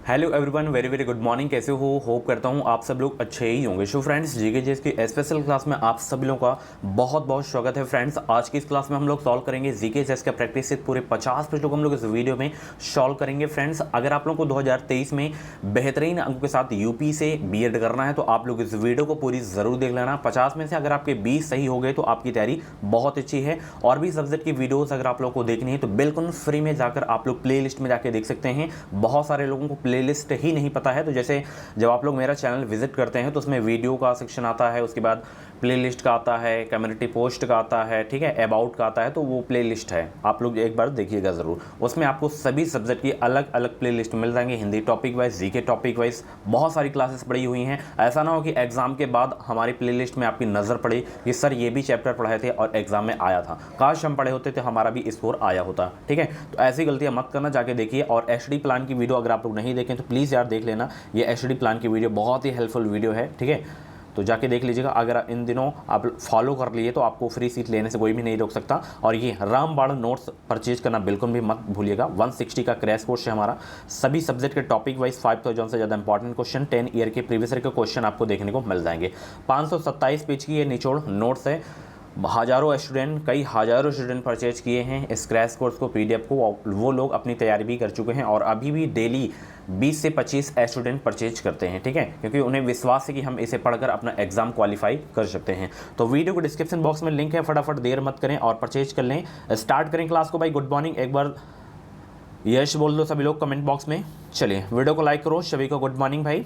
Hello everyone, very very good morning. कैसे हो? Hope करता हूँ आप सब लोग अच्छे ही होंगे। सो फ्रेंड्स, जीके जीएस की स्पेशल क्लास में आप सभी लोगों का बहुत बहुत स्वागत है। फ्रेंड्स, आज की इस क्लास में हम लोग सॉल्व करेंगे जीके जीएस का प्रैक्टिस सेट। पूरे 50 प्रश्नों को हम लोग इस वीडियो में सॉल्व करेंगे। फ्रेंड्स, अगर आप लोगों को 2023 में बेहतरीन अंकों के साथ यूपी से बीएड करना है तो आप लोग इस वीडियो को पूरी ज़रूर देख लेना। 50 में से अगर आपके 20 सही हो गए तो आपकी तैयारी बहुत अच्छी है। और भी सब्जेक्ट की वीडियोज़ अगर आप लोगों को देखनी है तो बिल्कुल फ्री में जाकर आप लोग प्ले लिस्ट में जाके देख सकते हैं। बहुत सारे लोगों को प्ले लिस्ट ही नहीं पता है। तो जैसे जब आप लोग मेरा चैनल विजिट करते हैं तो उसमें वीडियो का सेक्शन आता है, उसके बाद प्लेलिस्ट का आता है, कम्युनिटी पोस्ट का आता है, ठीक है, अबाउट का आता है। तो वो प्लेलिस्ट है, आप लोग एक बार देखिएगा ज़रूर। उसमें आपको सभी सब्जेक्ट की अलग अलग प्लेलिस्ट मिल जाएंगे, Hindi topic wise, GK topic wise. बहुत सारी क्लासेस पढ़ी हुई हैं। ऐसा ना हो कि एग्जाम के बाद हमारी प्लेलिस्ट में आपकी नज़र पड़े कि सर ये भी चैप्टर पढ़े थे और एग्जाम में आया था, काश हम पढ़े होते तो हमारा भी स्कोर आया होता। ठीक है, तो ऐसी गलतियां मत करना, जाके देखिए। और एचडी प्लान की वीडियो अगर आप लोग नहीं देखें तो प्लीज़ यार देख लेना। ये एचडी प्लान की वीडियो बहुत ही हेल्पफुल वीडियो है, ठीक है, तो जाके देख लीजिएगा। अगर इन दिनों आप फॉलो कर लिए तो आपको फ्री सीट लेने से कोई भी नहीं रोक सकता। और ये रामबाण नोट्स परचेज करना बिल्कुल भी मत भूलिएगा। 160 का क्रैश कोर्स है हमारा। सभी सब्जेक्ट के टॉपिक वाइज 5000 से ज़्यादा इंपॉर्टेंट क्वेश्चन, 10 ईयर के प्रीवियस ईयर के क्वेश्चन आपको देखने को मिल जाएंगे। 527 पेज की ये निचोड़ नोट्स है। हज़ारों स्टूडेंट, कई हज़ारों स्टूडेंट परचेज किए हैं इस क्रैश कोर्स को, पीडीएफ को। वो लोग अपनी तैयारी भी कर चुके हैं और अभी भी डेली 20 से 25 स्टूडेंट परचेज करते हैं, ठीक है, क्योंकि उन्हें विश्वास है कि हम इसे पढ़कर अपना एग्जाम क्वालिफाई कर सकते हैं। तो वीडियो को डिस्क्रिप्शन बॉक्स में लिंक है, फटाफट देर मत करें और परचेज कर लें। स्टार्ट करें क्लास को। भाई गुड मॉर्निंग एक बार यश बोल दो सभी लोग कमेंट बॉक्स में। चलिए वीडियो को लाइक करो, सभी को गुड मॉर्निंग। भाई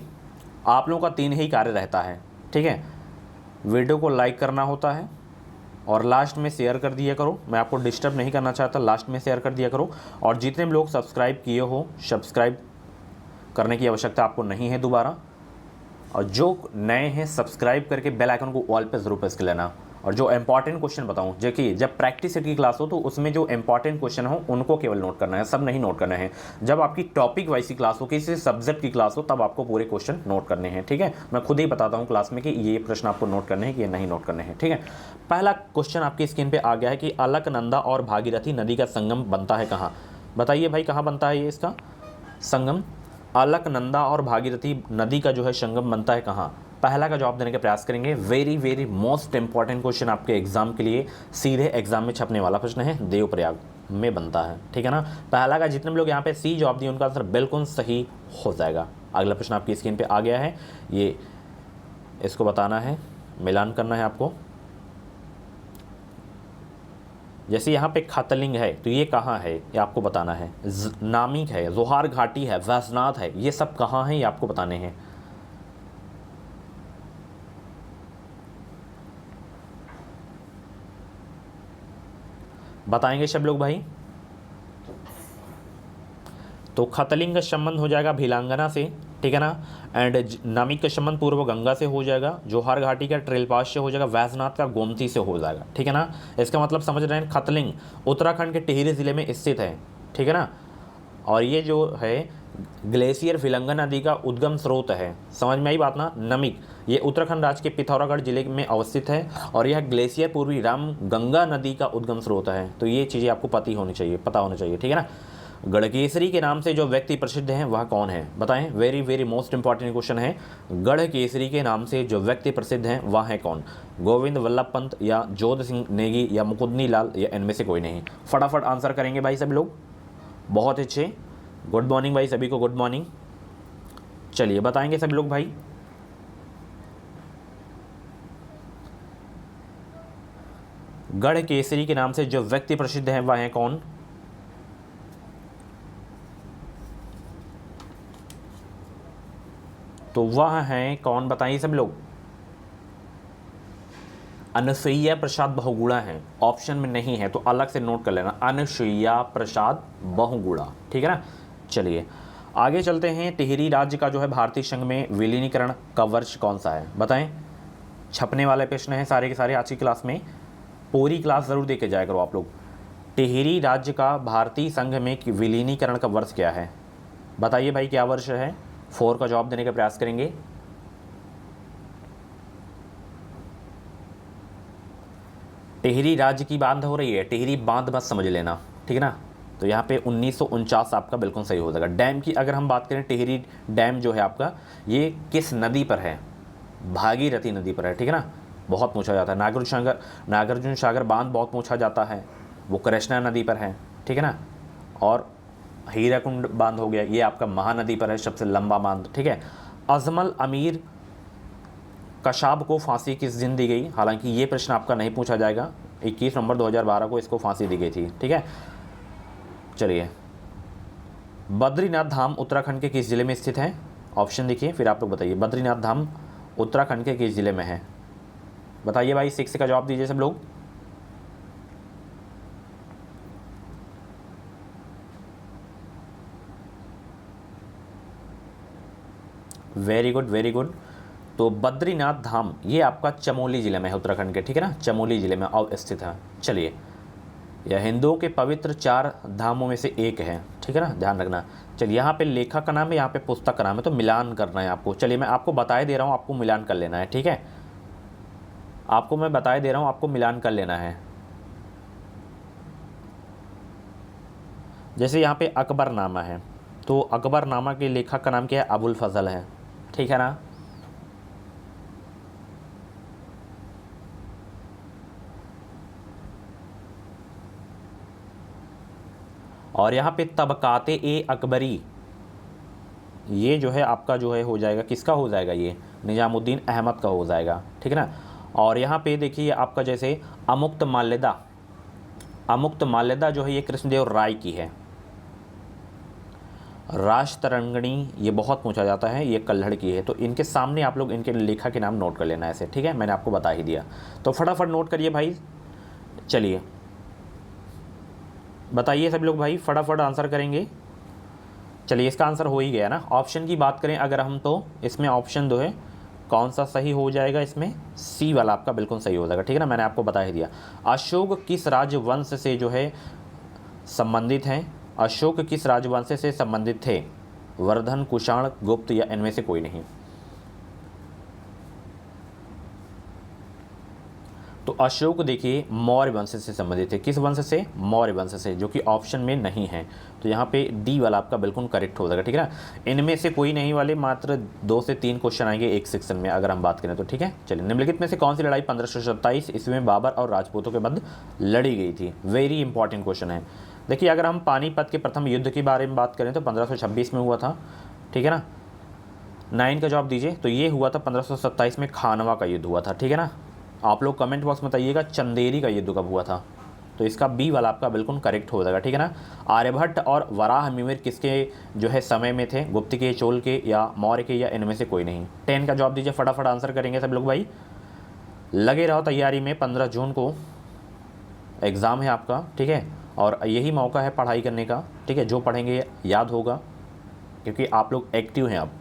आप लोगों का 3 ही कार्य रहता है, ठीक है, वीडियो को लाइक करना होता है और लास्ट में शेयर कर दिया करो। मैं आपको डिस्टर्ब नहीं करना चाहता, लास्ट में शेयर कर दिया करो। और जितने भी लोग सब्सक्राइब किए हो, सब्सक्राइब करने की आवश्यकता आपको नहीं है दोबारा। और जो नए हैं सब्सक्राइब करके बेल आइकन को ऑल पे ज़रूर प्रेस कर लेना। और जो इंपॉर्टेंट क्वेश्चन बताऊं, जो कि जब प्रैक्टिस सेट की क्लास हो तो उसमें जो इंपॉर्टेंट क्वेश्चन हो उनको केवल नोट करना है, सब नहीं नोट करना है। जब आपकी टॉपिक वाइज की क्लास हो, किसी सब्जेक्ट की क्लास हो, तब आपको पूरे क्वेश्चन नोट करने हैं, ठीक है। मैं खुद ही बताता हूँ क्लास में कि ये प्रश्न आपको नोट करने हैं कि ये नहीं नोट करने हैं, ठीक है। पहला क्वेश्चन आपकी स्क्रीन पर आ गया है कि अलकनंदा और भागीरथी नदी का संगम बनता है कहाँ? बताइए भाई कहाँ बनता है ये इसका संगम? अलकनंदा और भागीरथी नदी का जो है संगम बनता है कहाँ? पहला का जवाब देने का प्रयास करेंगे। Very very most important question आपके एग्जाम के लिए, सीधे एग्जाम में छपने वाला प्रश्न है। देवप्रयाग में बनता है, ठीक है ना। पहला का जितने लोग यहाँ पे सी जवाब दिए उनका आंसर बिल्कुल सही हो जाएगा। अगला प्रश्न आपकी स्क्रीन पे आ गया है, ये इसको बताना है, मिलान करना है आपको। जैसे यहाँ पे खतलिंग है तो ये कहाँ है ये आपको बताना है। नामिक है, जोहार घाटी है, वैजनाथ है, ये सब कहाँ है ये आपको बताने हैं। बताएंगे सब लोग भाई। तो खतलिंग का संबंध हो जाएगा भिलांगना से, ठीक है ना। एंड नामिक का संबंध पूर्व गंगा से हो जाएगा, जोहार घाटी का ट्रेलपास से हो जाएगा, वैजनाथ का गोमती से हो जाएगा, ठीक है ना। इसका मतलब समझ रहे हैं, खतलिंग उत्तराखंड के टिहरी जिले में स्थित है, ठीक है ना। और ये जो है ग्लेशियर भिलंगन नदी का उद्गम स्रोत है, समझ में आई बात ना। नमिक ये उत्तराखंड राज्य के पिथौरागढ़ जिले में अवस्थित है और यह ग्लेशियर पूर्वी राम गंगा नदी का उद्गम स्रोत है। तो ये चीज़ें आपको पता होनी चाहिए, ठीक है ना। गढ़केसरी के नाम से जो व्यक्ति प्रसिद्ध हैं वह कौन है? बताएं। Very very most important question है। गढ़केसरी के नाम से जो व्यक्ति प्रसिद्ध हैं वह है कौन? गोविंद वल्लभ पंत या जोध सिंह नेगी या मुकुंदनी लाल या इनमें से कोई नहीं? फटाफट आंसर करेंगे भाई सभी लोग। बहुत अच्छे, गुड मॉर्निंग भाई सभी को, गुड मॉर्निंग। चलिए बताएंगे सभी लोग भाई। गढ़केसरी के नाम से जो व्यक्ति प्रसिद्ध हैं वह है कौन? तो वह है कौन बताइए सब लोग। अनुसुईया प्रसाद बहुगुणा है, ऑप्शन में नहीं है तो अलग से नोट कर लेना, अनुसुईया प्रसाद बहुगुणा, ठीक है ना। चलिए आगे चलते हैं। टिहरी राज्य का जो है भारतीय संघ में विलीनीकरण का वर्ष कौन सा है? बताएं। छपने वाले प्रश्न हैं सारे के सारे आज की क्लास में, पूरी क्लास ज़रूर देखे जाया करो आप लोग। टिहरी राज्य का भारतीय संघ में विलीनीकरण का वर्ष क्या है? बताइए भाई क्या वर्ष है? 4 का जवाब देने का प्रयास करेंगे। टिहरी राज्य की बात हो रही है, टिहरी बांध मत समझ लेना, ठीक है ना। तो यहाँ पे 1949 आपका बिल्कुल सही हो जाएगा। डैम की अगर हम बात करें, टिहरी डैम जो है आपका, ये किस नदी पर है? भागीरथी नदी पर है, ठीक है ना। बहुत पूछा जाता है। नागार्जुन सागर बांध बहुत पूछा जाता है, वो कृष्णा नदी पर है, ठीक है ना। और हीराकुंड बांध हो गया, ये आपका महानदी पर है, सबसे लंबा बांध, ठीक है। अजमल अमीर कशाब को फांसी किस दिन दी गई? हालांकि ये प्रश्न आपका नहीं पूछा जाएगा। 21 नवंबर 2012 को इसको फांसी दी गई थी, ठीक है। चलिए, बद्रीनाथ धाम उत्तराखंड के किस जिले में स्थित है? ऑप्शन देखिए, फिर आप लोग बताइए। बद्रीनाथ धाम उत्तराखंड के किस जिले में है? बताइए भाई, 6 का जवाब दीजिए सब लोग। Very good, very good. तो बद्रीनाथ धाम ये आपका चमोली जिले में है, उत्तराखंड के, ठीक है ना, चमोली जिले में स्थित है। चलिए, यह हिंदुओं के पवित्र 4 धामों में से एक है, ठीक है ना, ध्यान रखना। चलिए, यहाँ पे लेखक का नाम है, यहाँ पे पुस्तक का नाम है, तो मिलान करना है आपको। चलिए, मैं आपको बताए दे रहा हूँ, आपको मिलान कर लेना है, ठीक है। आपको मैं बताए दे रहा हूँ, आपको मिलान कर लेना है। जैसे यहाँ पे अकबरनामा है, तो अकबरनामा के लेखक का नाम क्या है? अबुल फजल है, ठीक है ना। और यहाँ पे तबकाते ए अकबरी, ये जो है आपका जो है हो जाएगा, किसका हो जाएगा? ये निजामुद्दीन अहमद का हो जाएगा, ठीक है ना। और यहाँ पे देखिए आपका जैसे अमुक्त माल्यदा जो है ये कृष्णदेव राय की है। राजतरंगिणी ये बहुत पूछा जाता है, ये कल्हड़ की है। तो इनके सामने आप लोग इनके लेखक के नाम नोट कर लेना ऐसे, ठीक है, मैंने आपको बता ही दिया। तो फटाफट नोट करिए भाई। चलिए, बताइए सब लोग भाई, फटाफट आंसर करेंगे। चलिए, इसका आंसर हो ही गया ना। ऑप्शन की बात करें अगर हम, तो इसमें ऑप्शन 2 है, कौन सा सही हो जाएगा? इसमें सी वाला आपका बिल्कुल सही हो जाएगा, ठीक है ना, मैंने आपको बता ही दिया। अशोक किस राजवंश से जो है संबंधित हैं? अशोक किस राजवंश से संबंधित थे? वर्धन, कुषाण, गुप्त या इनमें से कोई नहीं? तो अशोक देखिए मौर्य वंश से संबंधित है। किस वंश से? मौर्य वंश से, जो कि ऑप्शन में नहीं है। तो यहाँ पे डी वाला आपका बिल्कुल करेक्ट हो जाएगा, ठीक है ना। इनमें से कोई नहीं वाले मात्र 2 से 3 क्वेश्चन आएंगे एक सेक्शन में अगर हम बात करें तो, ठीक है। चलिए, निम्नलिखित में से कौन सी लड़ाई 1527 ईस्वी में बाबर और राजपूतों के मध्य लड़ी गई थी? वेरी इंपॉर्टेंट क्वेश्चन है। देखिए, अगर हम पानीपत के प्रथम युद्ध के बारे में बात करें तो 1526 में हुआ था, ठीक है ना। 9 का जवाब दीजिए। तो ये हुआ था 1527 में, खानवा का युद्ध हुआ था, ठीक है ना। आप लोग कमेंट बॉक्स में बताइएगा चंदेरी का युद्ध कब हुआ था। तो इसका बी वाला आपका बिल्कुल करेक्ट हो जाएगा, ठीक है ना। आर्यभट्ट और वराह मिहिर किसके जो है समय में थे? गुप्त के, चोल के या मौर्य के या इनमें से कोई नहीं? 10 का जवाब दीजिए, फटाफट आंसर करेंगे सब लोग भाई। लगे रहो तैयारी में, 15 जून को एग्ज़ाम है आपका, ठीक है। और यही मौका है पढ़ाई करने का, ठीक है। जो पढ़ेंगे याद होगा, क्योंकि आप लोग एक्टिव हैं अब।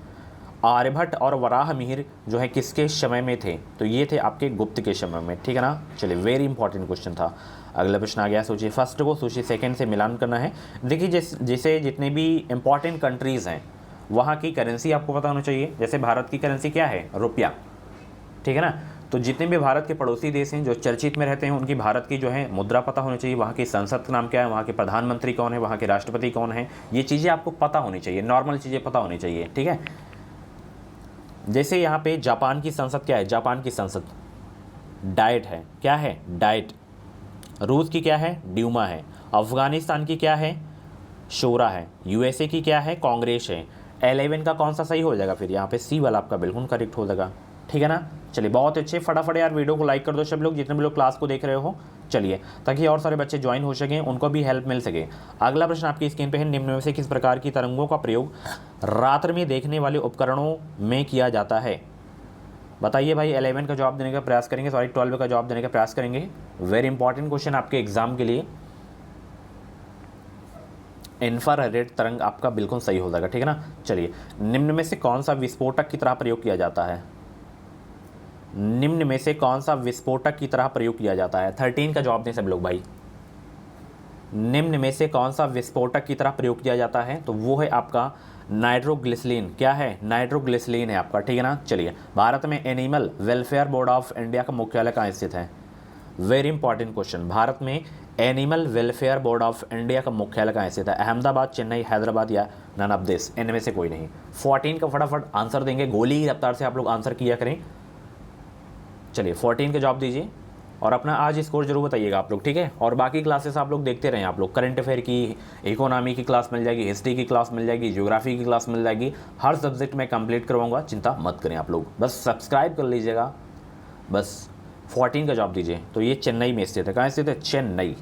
आर्यभट्ट और वराह मिहिर जो है किसके समय में थे? तो ये थे आपके गुप्त के समय में, ठीक है ना। चलिए, वेरी इंपॉर्टेंट क्वेश्चन था। अगला प्रश्न आ गया, सोचिए फर्स्ट को सोचिए सेकंड से मिलान करना है। देखिए, जैसे जितने भी इंपॉर्टेंट कंट्रीज़ हैं वहाँ की करेंसी आपको पता होना चाहिए। जैसे भारत की करेंसी क्या है? रुपया, ठीक है ना। तो जितने भी भारत के पड़ोसी देश हैं जो चर्चित में रहते हैं, उनकी भारत की जो है मुद्रा पता होनी चाहिए। वहाँ की संसद का नाम क्या है, वहाँ के प्रधानमंत्री कौन है, वहाँ के राष्ट्रपति कौन है, ये चीज़ें आपको पता होनी चाहिए, नॉर्मल चीज़ें पता होनी चाहिए, ठीक है। जैसे यहाँ पे जापान की संसद क्या है? जापान की संसद डाइट है, क्या है? डाइट। रूस की क्या है? ड्यूमा है। अफगानिस्तान की क्या है? शोरा है। यूएसए की क्या है? कांग्रेस है। 11 का कौन सा सही हो जाएगा? फिर यहाँ पे सी वाला आपका बिल्कुल करेक्ट हो जाएगा, ठीक है ना। चलिए, बहुत अच्छे, फटाफट यार वीडियो को लाइक कर दो सब लोग, जितने भी लोग क्लास को देख रहे हो। चलिए, ताकि और सारे बच्चे ज्वाइन हो सकें, उनको भी हेल्प मिल सके। अगला प्रश्न आपकी स्क्रीन पे है, निम्न में से किस प्रकार की तरंगों का प्रयोग रात्र में देखने वाले उपकरणों में किया जाता है? बताइए भाई। 11 का जवाब देने का प्रयास करेंगे, सॉरी 12 का जवाब देने का प्रयास करेंगे। वेरी इंपॉर्टेंट क्वेश्चन आपके एग्जाम के लिए। इंफ्रारेड तरंग आपका बिल्कुल सही हो जाएगा, ठीक है ना। चलिए, निम्न में से कौन सा विस्फोटक की तरह प्रयोग किया जाता है? निम्न में से कौन सा विस्फोटक की तरह प्रयोग किया जाता है? 13 का जवाब दें सब लोग भाई। निम्न में से कौन सा विस्फोटक की तरह प्रयोग किया जाता है? तो वो है आपका नाइट्रोग्लिसरीन। क्या है? नाइट्रोग्लिसरीन है आपका, ठीक है ना। चलिए, भारत में animal welfare board of India का मुख्यालय कहाँ स्थित है? Very important question. भारत में animal welfare board of India का मुख्यालय कहाँ स्थित है? अहमदाबाद, चेन्नई, हैदराबाद या नन ऑफ दिस, इनमें से कोई नहीं। 14 का फटाफट आंसर देंगे, गोली की रफ्तार से आप लोग आंसर किया करें। चलिए 14 का जवाब दीजिए और अपना आज स्कोर जरूर बताइएगा आप लोग, ठीक है। और बाकी क्लासेस आप लोग देखते रहें, आप लोग करंट अफेयर की, इकोनॉमी की क्लास मिल जाएगी, हिस्ट्री की क्लास मिल जाएगी, ज्योग्राफी की क्लास मिल जाएगी, हर सब्जेक्ट में कंप्लीट करवाऊंगा, चिंता मत करें आप लोग, बस सब्सक्राइब कर लीजिएगा बस। 14 का जवाब दीजिए। तो ये चेन्नई में स्थित है। कहाँ स्थित है? चेन्नई।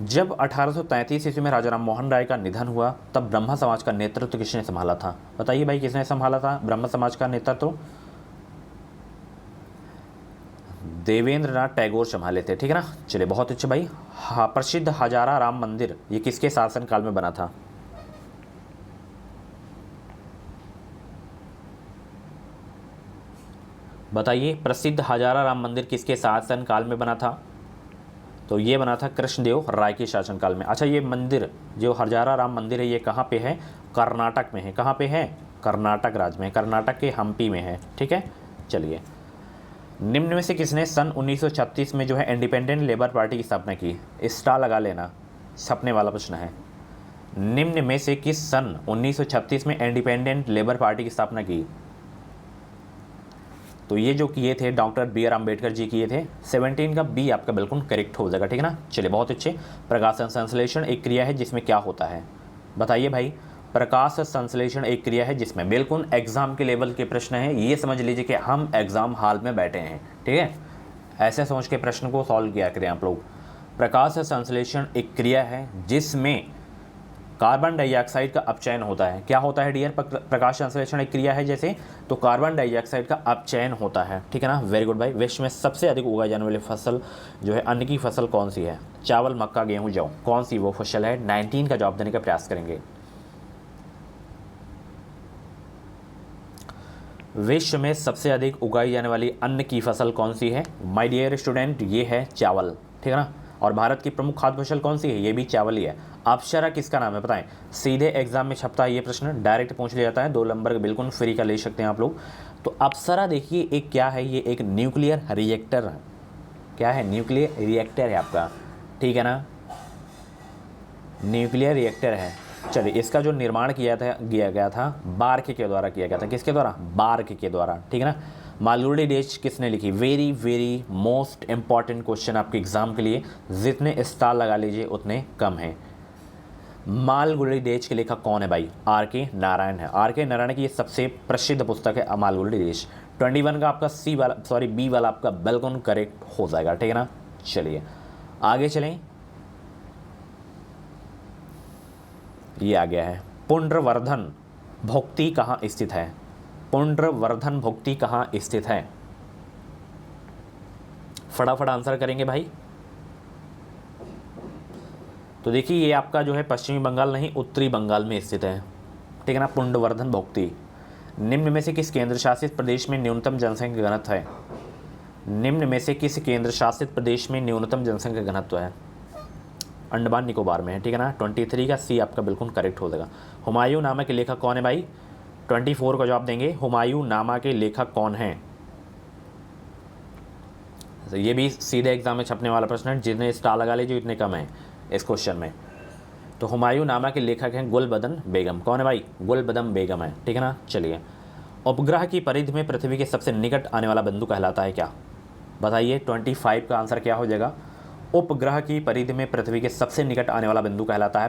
जब 1833 ईस्वी में राजा राम मोहन राय का निधन हुआ तब ब्रह्म समाज का नेतृत्व किसने संभाला था? बताइए भाई, किसने संभाला था ब्रह्म समाज का नेतृत्व? देवेंद्र नाथ टैगोर संभाले थे, ठीक है ना। चलिए बहुत अच्छे भाई। हाँ, प्रसिद्ध हजारा राम मंदिर ये किसके शासनकाल में बना था? बताइए, प्रसिद्ध हजारा राम मंदिर किसके शासनकाल में बना था? तो ये बना था कृष्णदेव राय के शासनकाल में। अच्छा, ये मंदिर जो हजारा राम मंदिर है ये कहाँ पे है? कर्नाटक में है। कहाँ पे है? कर्नाटक राज्य में, कर्नाटक के हम्पी में है, ठीक है। चलिए, निम्न में से किसने सन 1936 में जो है इंडिपेंडेंट लेबर पार्टी की स्थापना की? स्टार लगा लेना, छपने वाला प्रश्न है। निम्न में से किस सन 1936 में इंडिपेंडेंट लेबर पार्टी की स्थापना की? तो ये जो किए थे doctor B are Ambedkar ji किए थे। 17 का बी आपका बिल्कुल करेक्ट हो जाएगा, ठीक है ना। चलिए बहुत अच्छे। प्रकाशन संश्लेषण एक क्रिया है जिसमें क्या होता है? बताइए भाई, प्रकाश संश्लेषण एक क्रिया है जिसमें, बिल्कुल एग्जाम के लेवल के प्रश्न है, ये समझ लीजिए कि हम एग्जाम हॉल में बैठे हैं, ठीक है। ऐसे सोच के प्रश्न को सॉल्व किया करें आप लोग। प्रकाश संश्लेषण एक क्रिया है जिसमें कार्बन डाइऑक्साइड का अपचयन होता है। क्या होता है डियर? प्रकाश संश्लेषण एक क्रिया है जैसे, तो कार्बन डाइऑक्साइड का अपचयन होता है, ठीक है ना। वेरी गुड भाई। विश्व में सबसे अधिक उगाई जाने वाली फसल जो है, अन्न की फसल कौन सी है? चावल, मक्का, गेहूं, जौ, कौन सी वो फसल है? 19 का जवाब देने का प्रयास करेंगे। विश्व में सबसे अधिक उगाई जाने वाली अन्न की फसल कौन सी है? माय डियर स्टूडेंट, ये है चावल, ठीक है ना। और भारत की प्रमुख खाद्य फसल कौन सी है? ये भी चावल ही है। अप्सरा किसका नाम है बताएं? सीधे एग्जाम में छपता है ये प्रश्न, डायरेक्ट पूछ लिया जाता है, 2 नंबर बिल्कुल फ्री का ले सकते हैं आप लोग। तो अप्सरा देखिए एक क्या है, ये एक न्यूक्लियर रिएक्टर है। क्या है? न्यूक्लियर रिएक्टर है आपका, ठीक है ना, न्यूक्लियर रिएक्टर है। चलिए, इसका जो निर्माण किया गया था बार्क के द्वारा किया गया था। किसके द्वारा? बार्क के द्वारा, ठीक है ना। मालगुडी डेज किसने लिखी? Very very most important question आपके एग्जाम के लिए, जितने स्टार लगा लीजिए उतने कम हैं। मालगुडी डेज के लेखक कौन है भाई? आर के नारायण है। आर के नारायण की ये सबसे प्रसिद्ध पुस्तक है मालगुडी डेज। 21 का आपका बी वाला आपका बिल्कुल करेक्ट हो जाएगा, ठीक है ना। चलिए आगे चलें। ये आ गया है, पुंड्रवर्धन भुक्ति कहाँ स्थित है? पुंड्रवर्धन भुक्ति कहाँ स्थित है? फटाफट आंसर करेंगे भाई। तो देखिए, ये आपका जो है पश्चिमी बंगाल नहीं, उत्तरी बंगाल में स्थित है, ठीक है ना। पुंड्रवर्धन भुक्ति। निम्न में से किस केंद्र शासित प्रदेश में न्यूनतम जनसंख्या घनत्व है? निम्न में से किस केंद्र शासित प्रदेश में न्यूनतम जनसंख्या घनत्व है? अंडमान निकोबार में है, ठीक है ना। 23 का सी आपका बिल्कुल करेक्ट हो जाएगा। हुमायूं नामा के लेखक कौन है भाई? 24 का जवाब देंगे। हुमायूं नामा के लेखक कौन हैं? तो ये भी सीधे एग्जाम में छपने वाला प्रश्न है, जितने स्टार लगा लीजिए इतने कम है इस क्वेश्चन में। तो हुमायूं नामा के लेखक हैं गुलबदन बेगम। कौन है भाई? गुलबदन बेगम है, ठीक है ना। चलिए, उपग्रह की परिधि में पृथ्वी के सबसे निकट आने वाला बिंदु कहलाता है क्या? बताइए, 25 का आंसर क्या हो जाएगा? उपग्रह की परिधि में पृथ्वी के सबसे निकट आने वाला बिंदु कहलाता है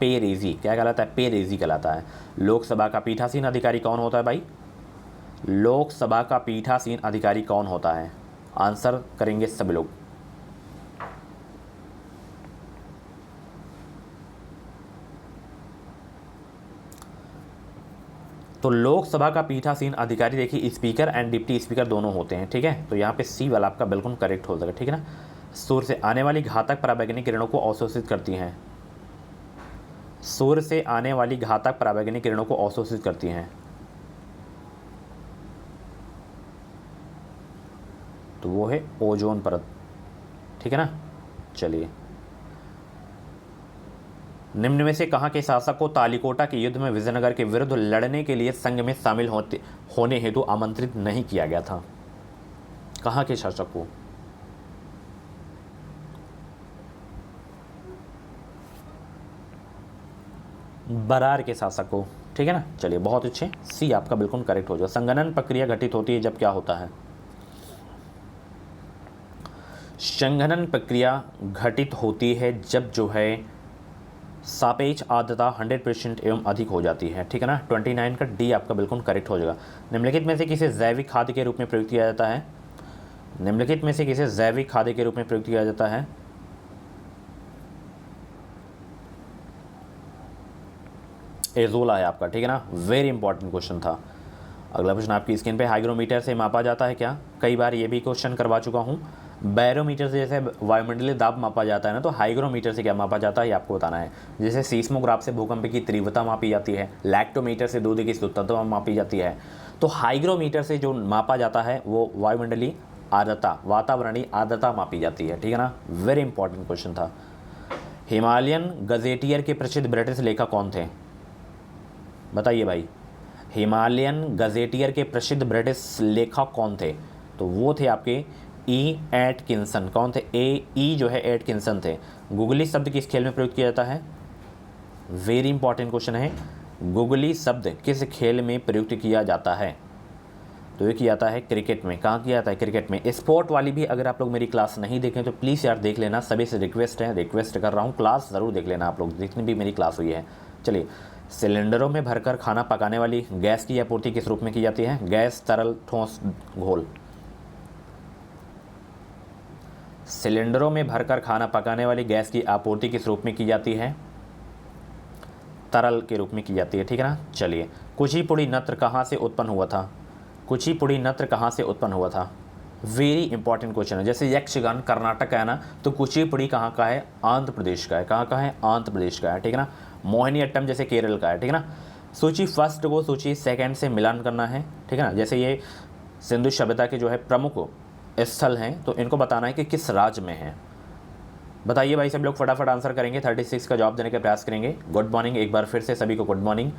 पेरेजी। क्या कहलाता है? पेरेजी कहलाता है। लोकसभा का पीठासीन अधिकारी कौन होता है भाई? लोकसभा का पीठासीन अधिकारी कौन होता है? आंसर करेंगे सभी लोग। तो लोकसभा का पीठासीन अधिकारी देखिए स्पीकर एंड डिप्टी स्पीकर दोनों होते हैं, ठीक है। तो यहाँ पे सी वाला आपका बिल्कुल करेक्ट हो जाएगा, ठीक है ना। सूर्य से आने वाली घातक पराबैंगनी किरणों को अवशोषित करती हैं। सूर्य से आने वाली घातक पराबैंगनी किरणों को अवशोषित करती हैं, तो वो है ओजोन परत, ठीक है ना। चलिए, निम्न में से कहाँ के शासक को तालिकोटा के युद्ध में विजयनगर के विरुद्ध लड़ने के लिए संघ में शामिल होने हेतु आमंत्रित नहीं किया गया था? कहाँ के शासक को? बरार के शासक को, ठीक है ना। चलिए बहुत अच्छे, सी आपका बिल्कुल करेक्ट हो जाए। संगणन प्रक्रिया घटित होती है जब क्या होता है? संगणन प्रक्रिया घटित होती है जब जो है सापेक्ष आर्द्रता 100% एवं अधिक हो जाती है, ठीक है ना। 29 का डी आपका बिल्कुल करेक्ट हो जाएगा। निम्नलिखित में से किसे जैविक खाद्य के रूप में प्रयुक्त किया जाता है? निम्नलिखित में से किसे जैविक खाद्य के रूप में प्रयुक्त किया जाता है? एजोला है आपका, ठीक है ना। वेरी इंपॉर्टेंट क्वेश्चन था। अगला प्रश्न आपकी स्क्रीन पे, हाइग्रोमीटर से मापा जाता है क्या? कई बार ये भी क्वेश्चन करवा चुका हूँ। बैरोमीटर से जैसे वायुमंडलीय दाब मापा जाता है ना, तो हाइग्रोमीटर से क्या मापा जाता है ये आपको बताना है। जैसे सीस्मोग्राफ से भूकंप की तीव्रता मापी जाती है, लैक्टोमीटर से दूध की शुद्धता मापी जाती है, तो हाइग्रोमीटर से जो मापा जाता है वो वायुमंडलीय आर्द्रता, वातावरणीय आर्द्रता मापी जाती है, ठीक है ना। वेरी इंपॉर्टेंट क्वेश्चन था। हिमालयन गजेटियर के प्रसिद्ध ब्रिटिश लेखक कौन थे? बताइए भाई, हिमालयन गजेटियर के प्रसिद्ध ब्रिटिश लेखक कौन थे? तो वो थे आपके ई एटकिंसन। कौन थे? ई जो है एटकिंसन थे। गुगली शब्द किस खेल में प्रयुक्त किया जाता है? वेरी इंपॉर्टेंट क्वेश्चन है। गुगली शब्द किस खेल में प्रयुक्त किया जाता है? तो ये किया जाता है क्रिकेट में। कहाँ किया जाता है? क्रिकेट में। स्पोर्ट वाली भी अगर आप लोग मेरी क्लास नहीं देखें तो प्लीज़ यार देख लेना, सभी से रिक्वेस्ट है, रिक्वेस्ट कर रहा हूँ, क्लास ज़रूर देख लेना आप लोग, जितनी भी मेरी क्लास हुई है। चलिए, सिलेंडरों में भरकर खाना पकाने वाली गैस की आपूर्ति किस रूप में की जाती है? गैस, तरल, ठोस, घोल। सिलेंडरों में भरकर खाना पकाने वाली गैस की आपूर्ति किस रूप में की जाती है? तरल के रूप में की जाती है, ठीक है ना। चलिए, कुचिपुड़ी नृत्य कहाँ से उत्पन्न हुआ था? कुचिपुड़ी नृत्य कहाँ से उत्पन्न हुआ था? वेरी इंपॉर्टेंट क्वेश्चन है। जैसे यक्षगान कर्नाटक का है ना, तो कुचिपुड़ी कहाँ का है? आंध्र प्रदेश का है। कहाँ का है? आंध्र प्रदेश का है, ठीक है ना। मोहिनीअट्टम जैसे केरल का है, ठीक है ना। सूची फर्स्ट को सूची सेकंड से मिलान करना है, ठीक है ना। जैसे ये सिंधु सभ्यता के जो है प्रमुख स्थल हैं, तो इनको बताना है कि किस राज्य में है। बताइए भाई, सब लोग फटाफट आंसर करेंगे, 36 का जवाब देने का प्रयास करेंगे। गुड मॉर्निंग एक बार फिर से सभी को, गुड मॉर्निंग।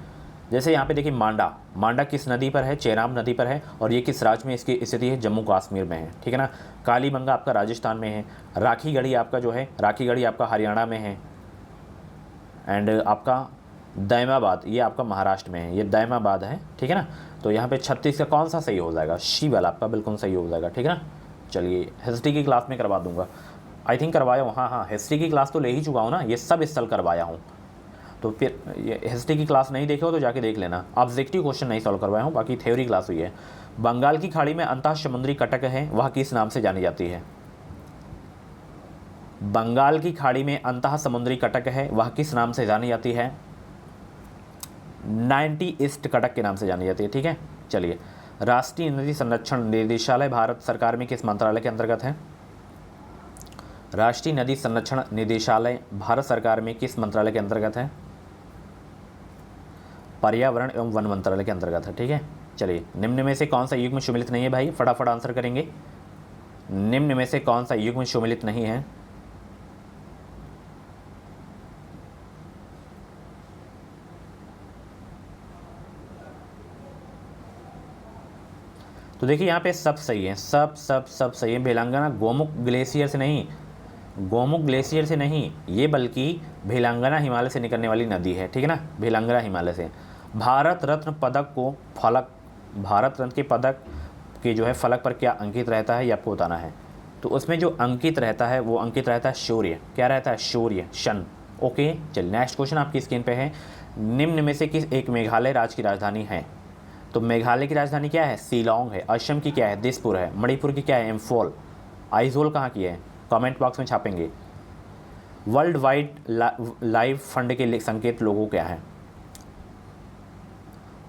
जैसे यहाँ पे देखिए मांडा किस नदी पर है? चेनाब नदी पर है। और ये किस राज्य में इसकी स्थिति है? जम्मू कश्मीर में है, ठीक है ना। कालीबंगा आपका राजस्थान में है। राखीगढ़ी आपका जो है, राखीगढ़ी आपका हरियाणा में है। एंड आपका दैमाबाद ये आपका महाराष्ट्र में है, ये दैमाबाद है, ठीक है ना। तो यहाँ पे 36 का कौन सा सही हो जाएगा? शी वाला आपका बिल्कुल सही हो जाएगा, ठीक है ना। चलिए, हिस्ट्री की क्लास में करवा दूंगा, आई थिंक करवाया हूँ। हाँ, हिस्ट्री की क्लास तो ले ही चुका हूँ ना, ये सब स्थल करवाया हूँ। तो फिर ये हिस्ट्री की क्लास नहीं देखे हो तो जाके देख लेना। ऑब्जेक्टिव क्वेश्चन नहीं सॉल्व करवाया हूँ, बाकी थ्योरी क्लास हुई है। बंगाल की खाड़ी में अंतः समुद्री कटक है, वह किस नाम से जानी जाती है? बंगाल की खाड़ी में अंतः समुद्री कटक है, वह किस नाम से जानी जाती है? 90 ईस्ट कटक के नाम से जानी जाती है, ठीक है। चलिए, राष्ट्रीय नदी संरक्षण निदेशालय भारत सरकार में किस मंत्रालय के अंतर्गत है? राष्ट्रीय नदी संरक्षण निदेशालय भारत सरकार में किस मंत्रालय के अंतर्गत है? पर्यावरण एवं वन मंत्रालय के अंतर्गत है, ठीक है। चलिए, निम्न में से कौन सा युग्म सम्मिलित नहीं है भाई? फटाफट आंसर करेंगे। निम्न में से कौन सा युग्म सम्मिलित नहीं है? तो देखिए यहाँ पे सब सही है, सब सब सब सही है। भेलांगना गोमुख ग्लेशियर से नहीं, गोमुख ग्लेशियर से नहीं, ये बल्कि भेलांगना हिमालय से निकलने वाली नदी है, ठीक है ना। भेलांगना हिमालय से। भारत रत्न पदक को फलक, भारत रत्न के पदक के जो है फलक पर क्या अंकित रहता है ये आपको बताना है। तो उसमें जो अंकित रहता है वो अंकित रहता है शौर्य। क्या रहता है? शौर्य, शन। ओके, चलिए नेक्स्ट क्वेश्चन आपकी स्क्रीन पे है। निम्न में से किस एक मेघालय राज्य की राजधानी है? तो मेघालय की राजधानी क्या है? शिलोंग है। असम की क्या है? दिसपुर है। मणिपुर की क्या है? इम्फॉल। आइजोल कहाँ की है? कमेंट बॉक्स में छापेंगे। वर्ल्ड वाइड लाइफ फंड के संकेत लोगो क्या है?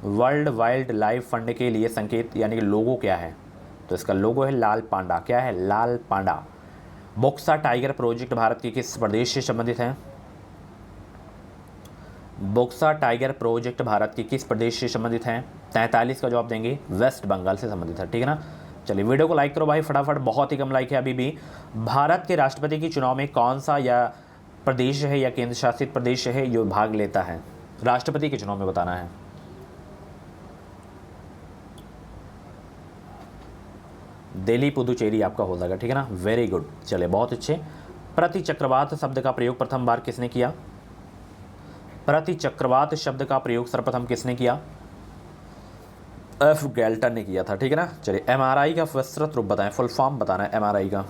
वर्ल्ड वाइल्ड लाइफ फंड के लिए संकेत यानी कि लोगो क्या है? तो इसका लोगो है लाल पांडा। क्या है? लाल पांडा। बक्सा टाइगर प्रोजेक्ट भारत के किस प्रदेश से संबंधित है? बक्सा टाइगर प्रोजेक्ट भारत के किस प्रदेश से संबंधित है? 43 का जवाब देंगे, वेस्ट बंगाल से संबंधित है, ठीक है ना। चलिए, वीडियो को लाइक करो भाई फटाफट, बहुत ही कम लाइक है अभी भी। भारत के राष्ट्रपति के चुनाव में कौन सा या प्रदेश है या केंद्र शासित प्रदेश है जो भाग लेता है? राष्ट्रपति के चुनाव में बताना है। दिल्ली पुदुचेरी आपका हो जाएगा, ठीक है ना। वेरी गुड, चलिए बहुत अच्छे। प्रतिचक्रवात शब्द का प्रयोग प्रथम बार किसने किया? प्रतिचक्रवात शब्द का प्रयोग सर्वप्रथम किसने किया? एफ गैल्टन ने किया था, ठीक है ना। चलिए एमआरआई का विस्तृत रूप बताएं, फुल फॉर्म बताना है एमआरआई का।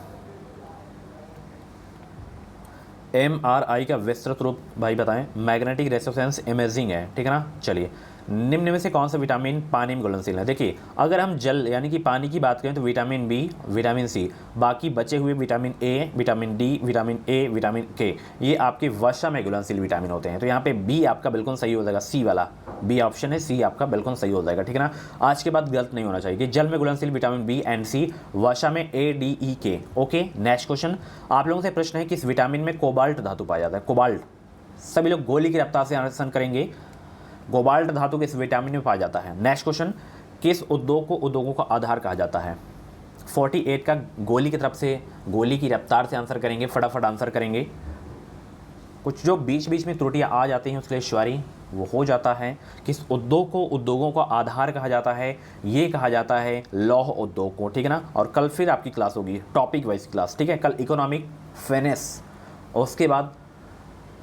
एमआरआई का विस्तृत रूप भाई बताएं, मैग्नेटिक रेजोनेंस इमेजिंग है, ठीक है ना। चलिए निम्न में से कौन सा विटामिन पानी में घुलनशील है? देखिए अगर हम जल यानी कि पानी की बात करें तो विटामिन बी, विटामिन सी, बाकी बचे हुए vitamin A, vitamin D, vitamin A, vitamin के, ये आपके वसा में घुलनशील विटामिन होते हैं। तो यहाँ पे बी आपका बिल्कुल सही हो जाएगा, सी वाला बी ऑप्शन है, सी आपका बिल्कुल सही हो जाएगा, ठीक है ना। आज के बाद गलत नहीं होना चाहिए कि जल में घुलनशील विटामिन बी एंड सी, वसा में ए, डी, ई, के। ओके नेक्स्ट क्वेश्चन आप लोगों से प्रश्न है, किस विटामिन में कोबाल्ट धातु पाया जाता है? कोबाल्ट सभी लोग गोली की रफ्तार से आंसर करेंगे। कोबाल्ट धातु किस विटामिन में पाया जाता है? नेक्स्ट क्वेश्चन किस उद्योग को उद्योगों का आधार कहा जाता है? 48 का गोली की तरफ से गोली की रफ्तार से आंसर करेंगे, फटाफट आंसर करेंगे। कुछ जो बीच बीच में त्रुटियां आ जाती हैं उसके लिए सॉरी, वो हो जाता है। किस उद्योग को उद्योगों का आधार कहा जाता है? ये कहा जाता है लौह उद्योग को, ठीक है ना। और कल फिर आपकी क्लास होगी टॉपिक वाइज क्लास, ठीक है। कल इकोनॉमिक फाइनेंस, उसके बाद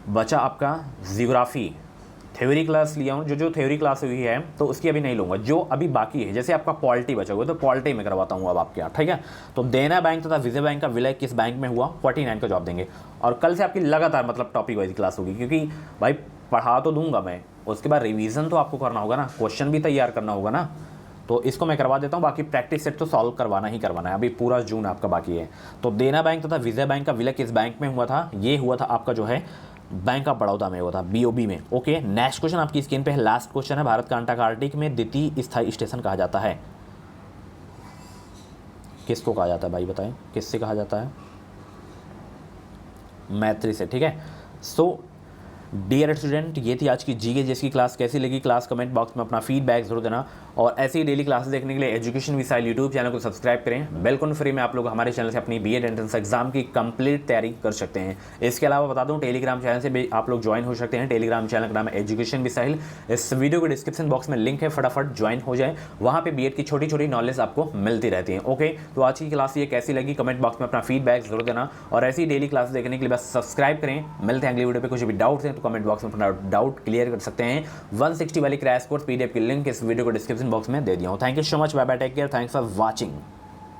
बचा आपका जियोग्राफी थ्योरी क्लास लिया हूँ। जो थ्योरी क्लास हुई है तो उसकी अभी नहीं लूँगा, जो अभी बाकी है जैसे आपका पॉलिटी बचा हुआ तो पॉलिटी में करवाता हूँ अब आपके यहाँ, ठीक है। तो देना बैंक तथा विजय बैंक का विलय किस बैंक में हुआ? 49 का जवाब देंगे। और कल से आपकी लगातार मतलब टॉपिक वाइज क्लास होगी, क्योंकि भाई पढ़ा तो दूंगा मैं, उसके बाद रिवीजन तो आपको करना होगा ना, क्वेश्चन भी तैयार करना होगा ना। तो इसको मैं करवा देता हूँ, बाकी प्रैक्टिस सेट तो सॉल्व करवाना ही करवाना है। अभी पूरा जून आपका बाकी है। तो देना बैंक तथा विजय बैंक का विलय किस बैंक में हुआ था? ये हुआ था आपका जो है बैंक ऑफ बड़ौदा में हुआ था, बीओबी में। ओके नेक्स्ट क्वेश्चन आपकी स्क्रीन पे है, लास्ट क्वेश्चन है। भारत का अंटार्कटिक में द्वितीय स्थायी स्टेशन कहा जाता है? किसको कहा जाता है भाई बताएं, किससे कहा जाता है? मैत्री से, ठीक है। सो डियर स्टूडेंट, ये थी आज की जीके जिसकी क्लास। कैसी लगी क्लास कमेंट बॉक्स में अपना फीडबैक जरूर देना। और ऐसी ही डेली क्लासेस देखने के लिए एजुकेशन मिसाइल यूट्यूब चैनल को सब्सक्राइब करें। बिल्कुल फ्री में आप लोग हमारे चैनल से अपनी बीएड एंट्रेंस एग्जाम की कंप्लीट तैयारी कर सकते हैं। इसके अलावा बता दूं टेलीग्राम चैनल से भी आप लोग ज्वाइन हो सकते हैं। टेलीग्राम चैनल का नाम है एजुकेशन मिसाइल। इस वीडियो के डिस्क्रिप्शन बॉक्स में लिंक है, फटाफट ज्वाइन हो जाए। वहाँ पे बीएड की छोटी छोटी नॉलेज आपको मिलती रहती है। ओके तो आज की क्लास ये कैसी लगी कमेंट बॉक्स में अपना फीडबैक जरूर देना। और ऐसी डेली क्लास देखने के लिए बस सब्सक्राइब करें। मिलते हैं अगली वीडियो पे। कुछ भी डाउट्स हैं तो कमेंट बॉक्स में अपना डाउट क्लियर कर सकते हैं। 160 वाली क्रैश कोर्स पीडीएफ की लिंक इस वीडियो को डिस्क्रिप्शन बॉक्स में दे दिया हूं। Thank you so much, bye bye, take care, thanks for watching.